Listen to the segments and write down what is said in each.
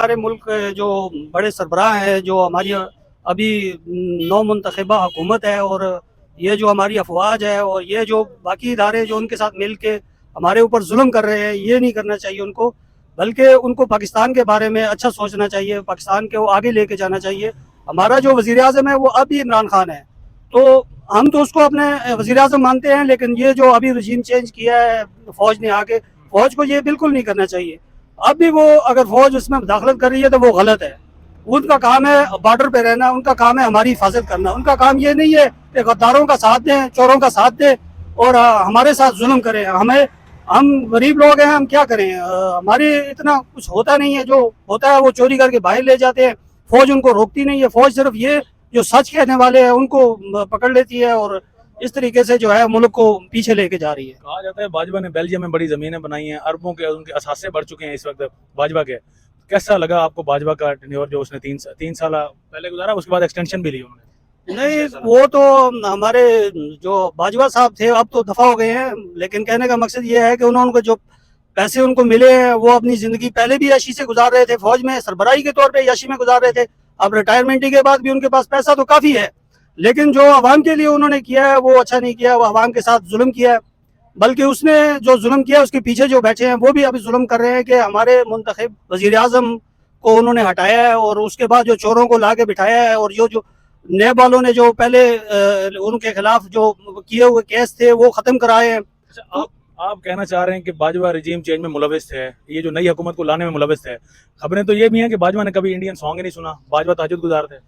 ہمارے ملک جو بڑے سربراہ ہیں، جو ہماری ابھی نو منتخبہ حکومت ہے، اور یہ جو ہماری افواج ہے اور یہ جو باقی ادارے جو ان کے ساتھ مل کے ہمارے اوپر ظلم کر رہے ہیں، یہ نہیں کرنا چاہیے ان کو، بلکہ ان کو پاکستان کے بارے میں اچھا سوچنا چاہیے، پاکستان کے وہ آگے لے کے جانا چاہیے۔ ہمارا جو وزیر اعظم ہے وہ اب بھی عمران خان ہے، تو ہم تو اس کو اپنے وزیر اعظم مانتے ہیں، لیکن یہ جو ابھی رجیم چینج کیا ہے فوج نے آ کے، فوج کو یہ بالکل نہیں کرنا چاہیے۔ اب بھی وہ اگر فوج اس میں مداخلت کر رہی ہے تو وہ غلط ہے۔ ان کا کام ہے بارڈر پہ رہنا، ان کا کام ہے ہماری حفاظت کرنا، ان کا کام یہ نہیں ہے کہ غداروں کا ساتھ دیں، چوروں کا ساتھ دیں اور ہمارے ساتھ ظلم کریں۔ ہم غریب لوگ ہیں، ہم کیا کریں؟ ہماری اتنا کچھ ہوتا نہیں ہے، جو ہوتا ہے وہ چوری کر کے باہر لے جاتے ہیں، فوج ان کو روکتی نہیں ہے۔ فوج صرف یہ جو سچ کہنے والے ہیں ان کو پکڑ لیتی ہے اور اس طریقے سے جو ہے ملک کو پیچھے لے کے جا رہی ہے۔ کہا جاتا ہے باجوہ نے بیلجیم میں بڑی زمینیں بنائی ہیں، اربوں کے ان کے اثاثے بڑھ چکے ہیں اس وقت باجوہ کے۔ کیسا لگا آپ کو باجوہ کا ٹینیور جو اس نے تین سالہ پہلے گزارا، اس کے بعد ایکسٹینشن بھی لی انہوں نے؟ نہیں، وہ تو ہمارے جو باجوہ صاحب تھے اب تو دفع ہو گئے ہیں، لیکن کہنے کا مقصد یہ ہے کہ انہوں کو جو پیسے ان کو ملے ہیں وہ اپنی زندگی پہلے بھی عیاشی سے گزار رہے تھے، فوج میں سربراہی کے طور پہ عیاشی میں گزار رہے تھے، اب ریٹائرمنٹ کے بعد بھی ان کے پاس پیسہ تو کافی ہے، لیکن جو عوام کے لیے انہوں نے کیا ہے وہ اچھا نہیں کیا، وہ عوام کے ساتھ ظلم کیا ہے، بلکہ اس نے جو ظلم کیا اس کے پیچھے جو بیٹھے ہیں وہ بھی ابھی ظلم کر رہے ہیں کہ ہمارے منتخب وزیر اعظم کو انہوں نے ہٹایا ہے، اور اس کے بعد جو چوروں کو لا کے بٹھایا ہے، اور جو نیب والوں نے جو پہلے ان کے خلاف جو کیے ہوئے کیس تھے وہ ختم کرائے ہیں۔ آپ کہنا چاہ رہے ہیں کہ باجوہ رجیم چینج میں ملوث تھے، یہ جو نئی حکومت کو لانے میں ملوث تھے؟ خبریں تو یہ بھی ہیں کہ باجوہ نے کبھی انڈین سانگ ہی نہیں سنا، باجوہ تہجد گزار تھے۔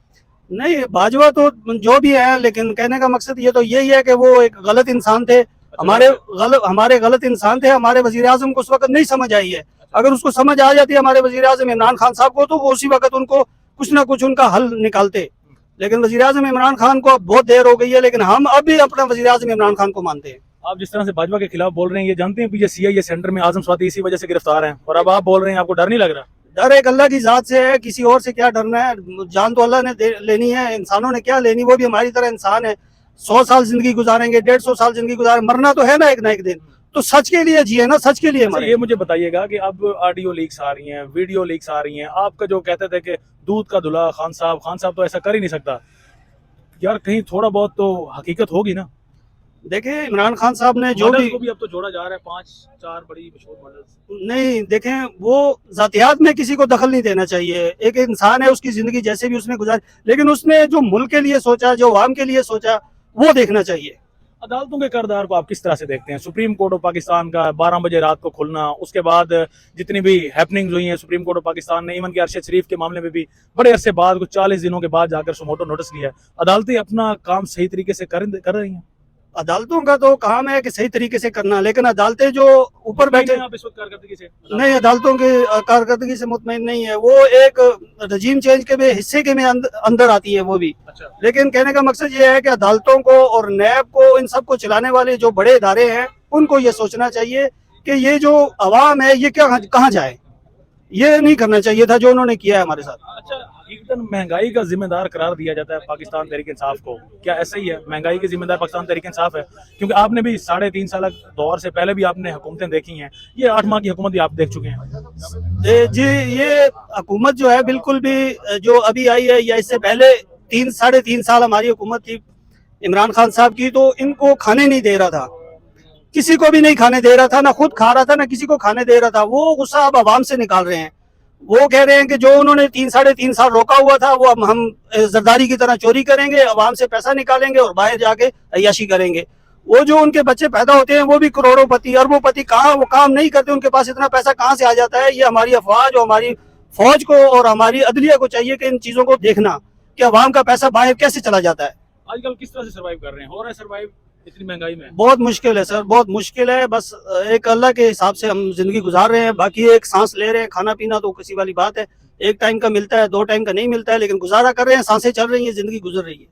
نہیں، باجوہ تو جو بھی ہے، لیکن کہنے کا مقصد یہ تو یہی ہے کہ وہ ایک غلط انسان تھے، ہمارے غلط انسان تھے۔ ہمارے وزیر اعظم کو اس وقت نہیں سمجھ آئی ہے، اگر اس کو سمجھ آ جاتی ہمارے وزیر اعظم عمران خان صاحب کو تو وہ اسی وقت ان کو کچھ نہ کچھ ان کا حل نکالتے، لیکن وزیر اعظم عمران خان کو اب بہت دیر ہو گئی ہے، لیکن ہم اب بھی اپنا وزیر اعظم عمران خان کو مانتے ہیں۔ آپ جس طرح سے باجوہ کے خلاف بول رہے ہیں، یہ جانتے ہیں پیچھے سی آئی اے سینٹر میں اعظم سواتی اسی وجہ سے گرفتار ہیں، اور اب آپ بول رہے ہیں آپ کو ڈر نہیں لگ رہا؟ ڈر ایک اللہ کی ذات سے ہے، کسی اور سے کیا ڈرنا ہے؟ جان تو اللہ نے لینی ہے، انسانوں نے کیا لینی؟ وہ بھی ہماری طرح انسان ہے، 100 سال زندگی گزاریں گے، 150 سال زندگی گزاریں، مرنا تو ہے نا ایک نہ ایک دن، تو سچ کے لیے جیے نا، سچ کے لیے مریں۔ یہ مجھے بتائیے گا کہ اب آڈیو لیکس آ رہی ہیں، ویڈیو لیکس آ رہی ہیں، آپ کا جو کہتے تھے کہ دودھ کا دھلا خان صاحب تو ایسا کر ہی نہیں سکتا، یار کہیں تھوڑا بہت تو حقیقت ہوگی نا؟ دیکھیں عمران خان صاحب نے جو بھی اب تو جوڑا جا رہا ہے 5-4 بڑی مشہور ماڈلز۔ نہیں، دیکھیں وہ ذاتیات میں کسی کو دخل نہیں دینا چاہیے، ایک انسان ہے، اس کی زندگی جیسے بھی اس نے گزاری، لیکن اس نے جو ملک کے لیے سوچا، جو عوام کے لیے سوچا، وہ دیکھنا چاہیے۔ عدالتوں کے کردار کو آپ کس طرح سے دیکھتے ہیں؟ سپریم کورٹ آف پاکستان کا 12 بجے رات کو کھلنا، اس کے بعد جتنی بھی ہیپننگز ہوئی ہیں سپریم کورٹ آف پاکستان نے، ایون کہ ارشد شریف کے معاملے میں بھی بڑے عرصے بعد کچھ 40 دنوں کے بعد جا کر سموٹو نوٹس لیا ہے، عدالتیں اپنا کام صحیح طریقے سے کر رہی ہیں؟ عدالتوں کا تو کام ہے کہ صحیح طریقے سے کرنا، لیکن عدالتیں جو اوپر بیٹھے نہیں، عدالتوں کی کارکردگی سے مطمئن نہیں ہے، وہ ایک رجیم چینج کے حصے کے میں اندر آتی ہے وہ بھی، لیکن کہنے کا مقصد یہ ہے کہ عدالتوں کو اور نیب کو، ان سب کو چلانے والے جو بڑے ادارے ہیں ان کو یہ سوچنا چاہیے کہ یہ جو عوام ہے یہ کہاں جائے، یہ نہیں کرنا چاہیے تھا جو انہوں نے کیا ہے ہمارے ساتھ۔ اچھا، حقیقتاً مہنگائی کا ذمہ دار قرار دیا جاتا ہے پاکستان تحریک انصاف کو، کیا ایسا ہی ہے؟ مہنگائی کے ذمہ دار پاکستان تحریک انصاف ہے؟ کیونکہ آپ نے بھی 3.5 سالہ دور سے پہلے بھی آپ نے حکومتیں دیکھی ہیں، یہ 8 ماہ کی حکومت بھی آپ دیکھ چکے ہیں۔ جی، یہ حکومت جو ہے بالکل بھی جو ابھی آئی ہے یا اس سے پہلے 3.5 سال ہماری حکومت تھی عمران خان صاحب کی، تو ان کو کھانے نہیں دے رہا تھا، کسی کو بھی نہیں کھانے دے رہا تھا، نہ خود کھا رہا تھا نہ کسی کو کھانے دے رہا تھا۔ وہ غصہ اب عوام سے نکال رہے ہیں، وہ کہہ رہے ہیں کہ جو انہوں نے 3.5 سال روکا ہوا تھا وہ اب ہم زرداری کی طرح چوری کریں گے، عوام سے پیسہ نکالیں گے اور باہر جا کے عیاشی کریں گے۔ وہ جو ان کے بچے پیدا ہوتے ہیں وہ بھی کروڑوں پتی اربوں پتی، کہاں وہ کام نہیں کرتے، ان کے پاس اتنا پیسہ کہاں سے آ جاتا ہے؟ یہ ہماری افواج اور ہماری فوج کو اور ہماری عدلیہ کو چاہیے کہ ان چیزوں کو دیکھنا کہ عوام کا پیسہ باہر کیسے چلا جاتا ہے۔ آج کل کس طرح سے سروائیو کر رہے ہیں؟ ہو رہا ہے سروائیو اتنی مہنگائی میں؟ بہت مشکل ہے سر، بہت مشکل ہے، بس ایک اللہ کے حساب سے ہم زندگی گزار رہے ہیں، باقی ایک سانس لے رہے ہیں، کھانا پینا تو کسی والی بات ہے، ایک ٹائم کا ملتا ہے، 2 ٹائم کا نہیں ملتا ہے، لیکن گزارا کر رہے ہیں، سانسیں چل رہی ہیں، زندگی گزر رہی ہے۔